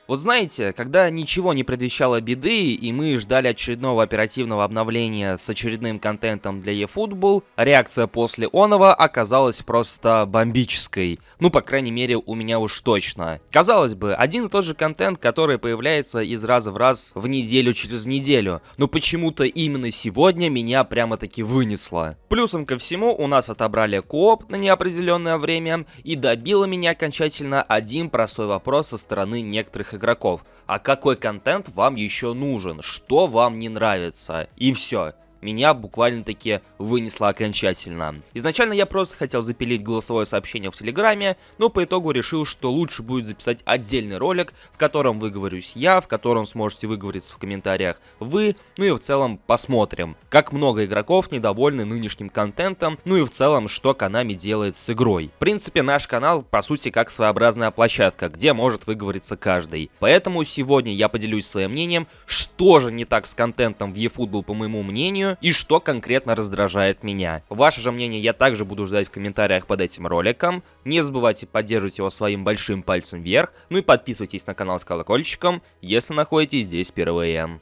Вот знаете, когда ничего не предвещало беды, и мы ждали очередного оперативного обновления с очередным контентом для eFootball, реакция после оного оказалась просто бомбической. Ну, по крайней мере, у меня уж точно. Казалось бы, один и тот же контент, который появляется из раза в раз в неделю через неделю, но почему-то именно сегодня меня прямо-таки вынесло. Плюсом ко всему, у нас отобрали кооп на неопределенное время, и добило меня окончательно один простой вопрос со стороны некоторых игроков. А какой контент вам еще нужен? Что вам не нравится? И все. Меня буквально-таки вынесло окончательно. Изначально я просто хотел запилить голосовое сообщение в Телеграме, но по итогу решил, что лучше будет записать отдельный ролик, в котором выговорюсь я, в котором сможете выговориться в комментариях вы, ну и в целом посмотрим, как много игроков недовольны нынешним контентом, ну и в целом, что Konami делает с игрой. В принципе, наш канал, по сути, как своеобразная площадка, где может выговориться каждый. Поэтому сегодня я поделюсь своим мнением, что же не так с контентом в eFootball, по моему мнению, и что конкретно раздражает меня. Ваше же мнение я также буду ждать в комментариях под этим роликом. Не забывайте поддерживать его своим большим пальцем вверх, ну и подписывайтесь на канал с колокольчиком, если находитесь здесь впервые.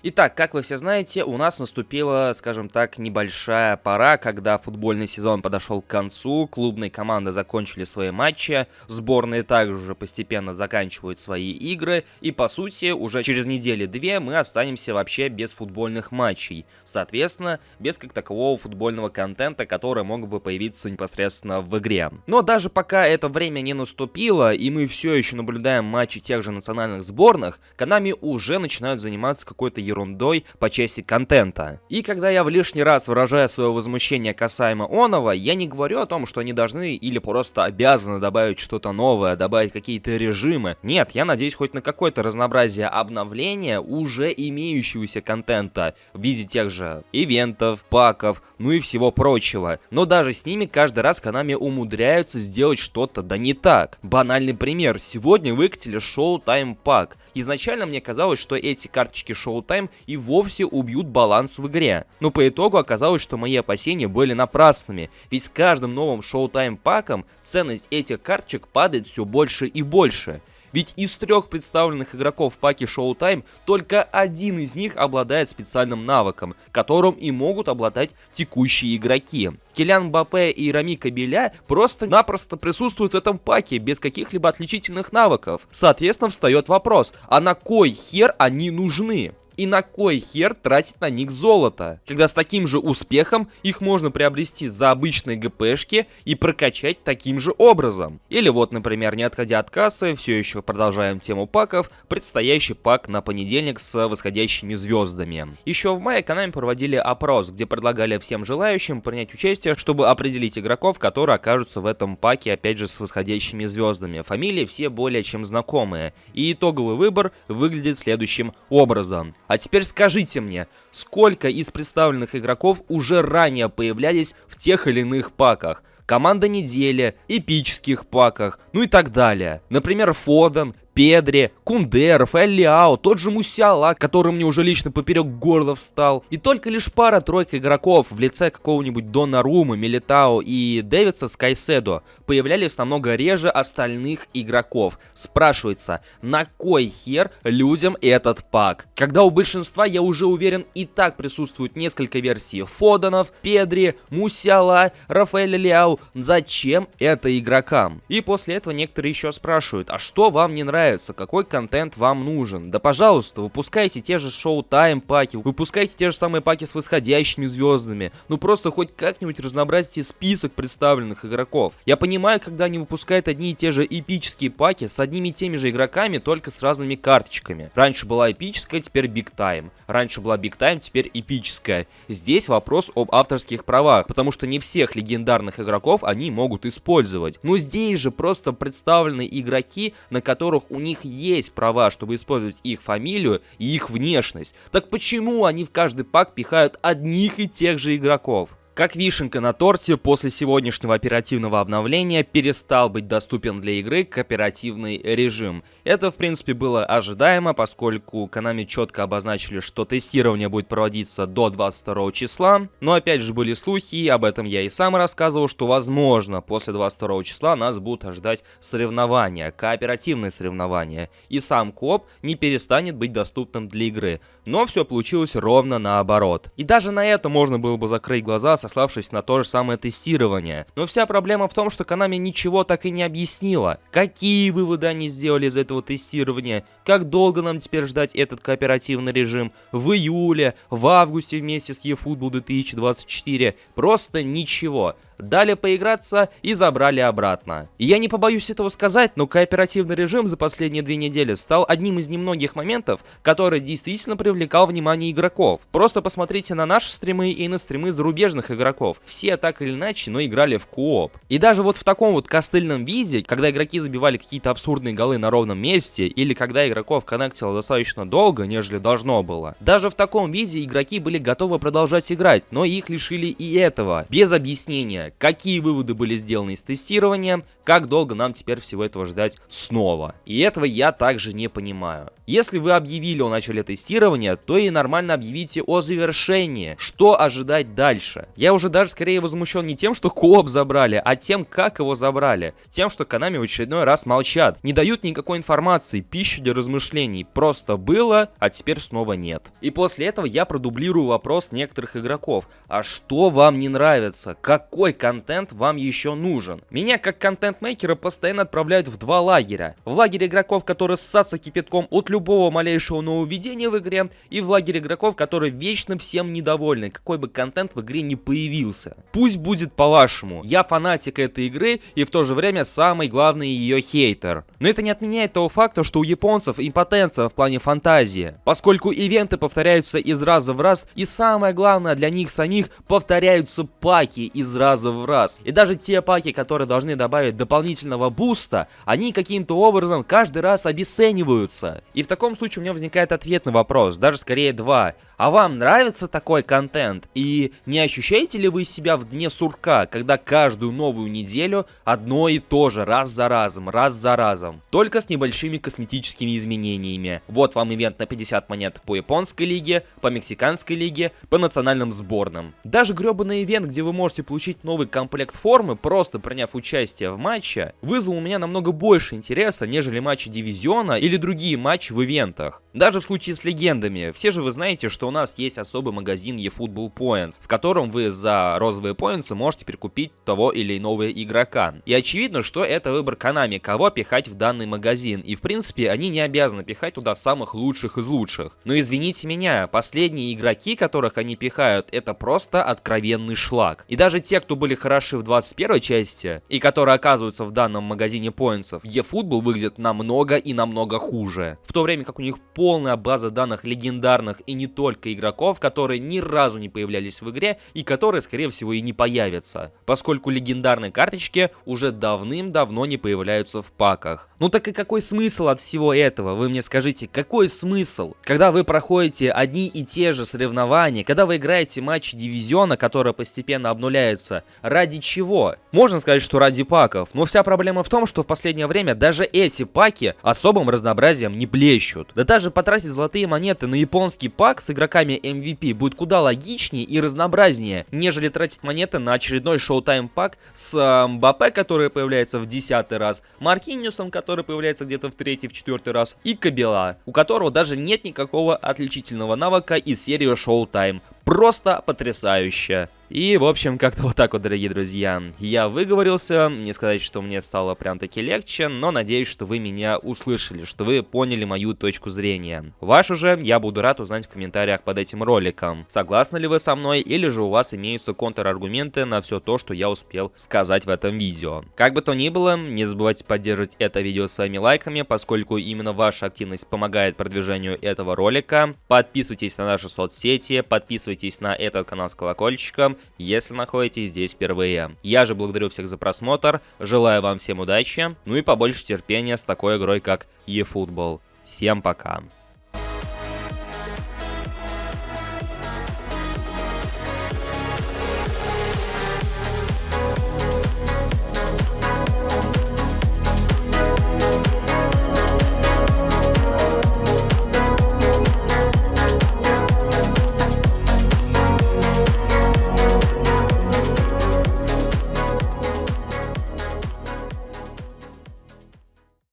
Итак, как вы все знаете, у нас наступила, скажем так, небольшая пора, когда футбольный сезон подошел к концу, клубные команды закончили свои матчи, сборные также уже постепенно заканчивают свои игры, и по сути уже через недели-две мы останемся вообще без футбольных матчей, соответственно, без как такового футбольного контента, который мог бы появиться непосредственно в игре. Но даже пока это время не наступило, и мы все еще наблюдаем матчи тех же национальных сборных, Konami уже начинают заниматься какой-то ерундой по части контента. И когда я в лишний раз выражаю свое возмущение касаемо оного, я не говорю о том, что они должны или просто обязаны добавить что-то новое, добавить какие-то режимы. Нет, я надеюсь хоть на какое-то разнообразие обновления уже имеющегося контента в виде тех же ивентов, паков, ну и всего прочего. Но даже с ними каждый раз Konami умудряются сделать что-то да не так. Банальный пример. Сегодня выкатили Showtime пак. Изначально мне казалось, что эти карточки Showtime и вовсе убьют баланс в игре. Но по итогу оказалось, что мои опасения были напрасными. Ведь с каждым новым Showtime паком ценность этих карточек падает все больше и больше. Ведь из 3 представленных игроков в паке Showtime только один из них обладает специальным навыком, которым и могут обладать текущие игроки. Килиан Мбаппе и Рами Кабеля просто-напросто присутствуют в этом паке без каких-либо отличительных навыков. Соответственно, встает вопрос, а на кой хер они нужны? И на кой хер тратить на них золото, когда с таким же успехом их можно приобрести за обычные ГПшки и прокачать таким же образом. Или вот, например, не отходя от кассы, все еще продолжаем тему паков, предстоящий пак на понедельник с восходящими звездами. Еще в мае Konami проводили опрос, где предлагали всем желающим принять участие, чтобы определить игроков, которые окажутся в этом паке, опять же, с восходящими звездами. Фамилии все более чем знакомые. И итоговый выбор выглядит следующим образом. А теперь скажите мне, сколько из представленных игроков уже ранее появлялись в тех или иных паках? Команда недели, эпических паках, ну и так далее. Например, Фоден, Педри, Кунде, Рафаэль Лиао, тот же Мусиала, который мне уже лично поперек горла встал. И только лишь пара-тройка игроков в лице какого-нибудь Донарума, Милитао и Дэвидса с Кайседо появлялись намного реже остальных игроков. Спрашивается, на кой хер людям этот пак? Когда у большинства, я уже уверен, и так присутствует несколько версий Фоденов, Педри, Мусиала, Рафаэля Лиао. Зачем это игрокам? И после этого некоторые еще спрашивают, а что вам не нравится? Какой контент вам нужен? Да пожалуйста, выпускайте те же Showtime паки, выпускайте те же самые паки с восходящими звездами. Ну просто хоть как-нибудь разнообразьте список представленных игроков. Я понимаю, когда они выпускают одни и те же эпические паки с одними и теми же игроками, только с разными карточками. Раньше была эпическая, теперь Big Time. Раньше была Big Time, теперь эпическая. Здесь вопрос об авторских правах, потому что не всех легендарных игроков они могут использовать. Но здесь же просто представлены игроки, на которых у них есть права, чтобы использовать их фамилию и их внешность. Так почему они в каждый пак пихают одних и тех же игроков? Как вишенка на торте, после сегодняшнего оперативного обновления перестал быть доступен для игры кооперативный режим. Это, в принципе, было ожидаемо, поскольку Konami четко обозначили, что тестирование будет проводиться до 22 числа. Но опять же были слухи, и об этом я и сам рассказывал, что возможно после 22 числа нас будут ожидать соревнования, кооперативные соревнования. И сам кооп не перестанет быть доступным для игры. Но все получилось ровно наоборот. И даже на это можно было бы закрыть глаза, сославшись на то же самое тестирование. Но вся проблема в том, что Konami ничего так и не объяснила. Какие выводы они сделали из этого тестирования, как долго нам теперь ждать этот кооперативный режим, в июле, в августе вместе с eFootball 2024, просто ничего. Дали поиграться и забрали обратно. И я не побоюсь этого сказать, но кооперативный режим за последние 2 недели стал одним из немногих моментов, который действительно привлекал внимание игроков. Просто посмотрите на наши стримы и на стримы зарубежных игроков. Все так или иначе, но играли в кооп. И даже вот в таком вот костыльном виде, когда игроки забивали какие-то абсурдные голы на ровном месте, или когда игроков коннектило достаточно долго, нежели должно было, даже в таком виде игроки были готовы продолжать играть, но их лишили и этого, без объяснения. Какие выводы были сделаны из тестирования, как долго нам теперь всего этого ждать снова. И этого я также не понимаю. Если вы объявили о начале тестирования, то и нормально объявите о завершении. Что ожидать дальше? Я уже даже скорее возмущен не тем, что кооп забрали, а тем, как его забрали. Тем, что Konami в очередной раз молчат, не дают никакой информации, пищи для размышлений. Просто было, а теперь снова нет. И после этого я продублирую вопрос некоторых игроков. А что вам не нравится? Какой контент вам еще нужен? Меня как контент-мейкера постоянно отправляют в 2 лагеря. В лагере игроков, которые ссатся кипятком от любого малейшего нововведения в игре, и в лагере игроков, которые вечно всем недовольны, какой бы контент в игре не появился. Пусть будет по-вашему. Я фанатик этой игры и в то же время самый главный ее хейтер. Но это не отменяет того факта, что у японцев импотенция в плане фантазии, поскольку ивенты повторяются из раза в раз, и самое главное для них самих, повторяются паки из раза в раз. И даже те паки, которые должны добавить дополнительного буста, они каким-то образом каждый раз обесцениваются. И в таком случае у меня возникает ответный вопрос, даже скорее 2. А вам нравится такой контент? И не ощущаете ли вы себя в дне сурка, когда каждую новую неделю одно и то же, раз за разом, только с небольшими косметическими изменениями? Вот вам ивент на 50 монет по японской лиге, по мексиканской лиге, по национальным сборным. Даже гребаный ивент, где вы можете получить новый комплект формы, просто приняв участие в матче, вызвал у меня намного больше интереса, нежели матчи дивизиона или другие матчи в ивентах. Даже в случае с легендами, все же вы знаете, что у нас есть особый магазин eFootball Points, в котором вы за розовые поинтсы можете прикупить того или иного игрока. И очевидно, что это выбор Konami, кого пихать в данный магазин, и в принципе они не обязаны пихать туда самых лучших из лучших. Но извините меня, последние игроки, которых они пихают, это просто откровенный шлак. И даже те, кто были хороши в 21 части, и которые оказываются в данном магазине поинтсов, eFootball выглядит намного и намного хуже. В то время как у них полная база данных легендарных и не только игроков, которые ни разу не появлялись в игре и которые, скорее всего, и не появятся, поскольку легендарные карточки уже давным-давно не появляются в паках. Ну так и какой смысл от всего этого? Вы мне скажите, какой смысл? Когда вы проходите одни и те же соревнования, когда вы играете матчи дивизиона, которая постепенно обнуляется, ради чего? Можно сказать, что ради паков, но вся проблема в том, что в последнее время даже эти паки особым разнообразием не блещут. Да даже потратить золотые монеты на японский пак с игроками MVP будет куда логичнее и разнообразнее, нежели тратить монеты на очередной Showtime пак с Мбаппе, который появляется в 10-й раз, Маркиньосом, который появляется где-то в 3-й, в 4-й раз, и Кабела, у которого даже нет никакого отличительного навыка из серии Showtime. Просто потрясающе. И, в общем, как-то вот так вот, дорогие друзья. Я выговорился, не сказать, что мне стало прям таки легче, но надеюсь, что вы меня услышали, что вы поняли мою точку зрения. Вашу же я буду рад узнать в комментариях под этим роликом. Согласны ли вы со мной, или же у вас имеются контраргументы на все то, что я успел сказать в этом видео. Как бы то ни было, не забывайте поддерживать это видео своими лайками, поскольку именно ваша активность помогает продвижению этого ролика. Подписывайтесь на наши соцсети, подписывайтесь на этот канал с колокольчиком, если находитесь здесь впервые. Я же благодарю всех за просмотр, желаю вам всем удачи, ну и побольше терпения с такой игрой, как eFootball. Всем пока!